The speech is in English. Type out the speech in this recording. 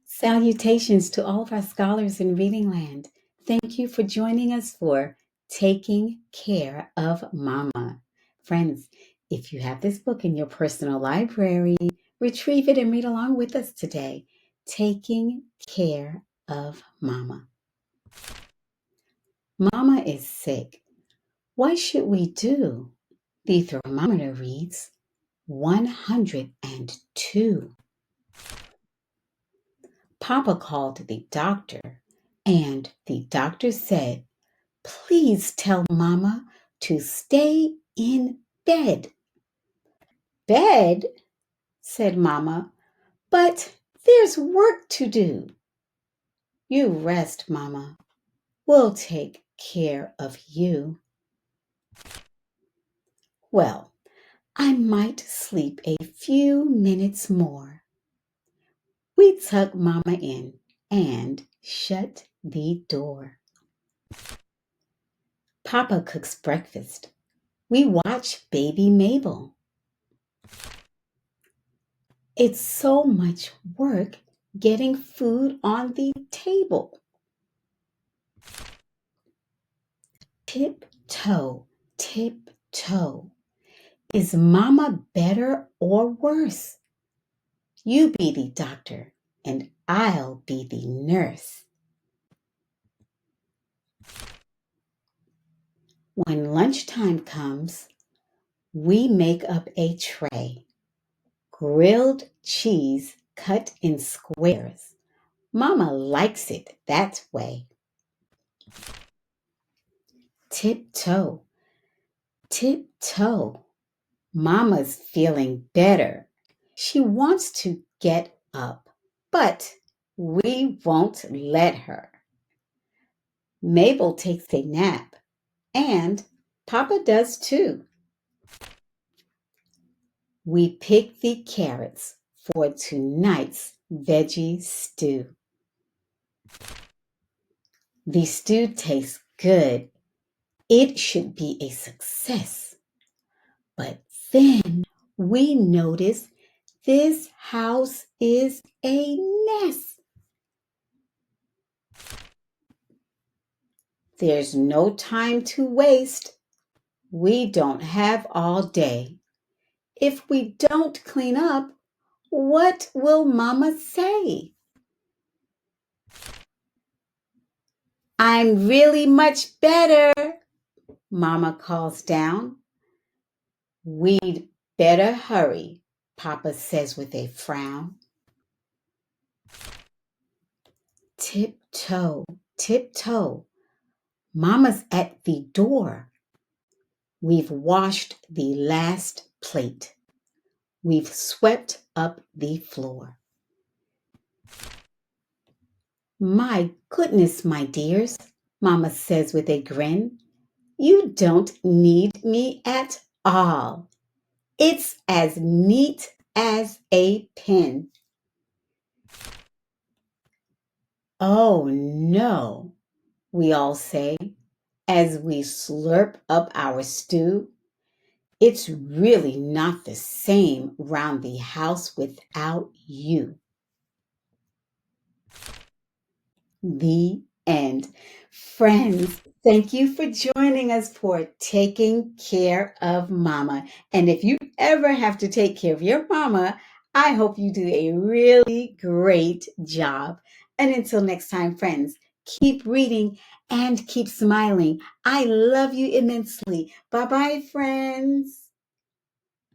Salutations to all of our scholars in Reading Land. Thank you for joining us for Taking Care of Mama. Friends, if you have this book in your personal library, retrieve it and read along with us today. Taking Care of Mama. Mama is sick. What should we do? The thermometer reads 102. Papa called the doctor, and the doctor said, "Please tell Mama to stay in bed." "Bed?" said Mama, "but there's work to do." "You rest, Mama. We'll take care of you." "Well, I might sleep a few minutes more." We tuck Mama in and shut the door. Papa cooks breakfast. We watch baby Mabel. It's so much work getting food on the table. Tiptoe, tiptoe. Is Mama better or worse? You be the doctor and I'll be the nurse. When lunchtime comes, we make up a tray. Grilled cheese cut in squares. Mama likes it that way. Tiptoe, tiptoe. Mama's feeling better. She wants to get up, but we won't let her. Mabel takes a nap, and Papa does too. We pick the carrots for tonight's veggie stew. The stew tastes good. It should be a success. But then we notice this house is a mess. There's no time to waste. We don't have all day. If we don't clean up, what will Mama say? "I'm really much better," Mama calls down. "We'd better hurry," Papa says with a frown. Tiptoe, tiptoe. Mama's at the door. We've washed the last plate. We've swept up the floor. "My goodness, my dears," Mama says with a grin. "You don't need me at all. It's as neat as a pin." "Oh no," we all say as we slurp up our stew. "It's really not the same round the house without you." The end. Friends, thank you for joining us for Taking Care of Mama. And if you ever have to take care of your mama, I hope you do a really great job. And until next time, friends, keep reading and keep smiling. I love you immensely. Bye-bye, friends.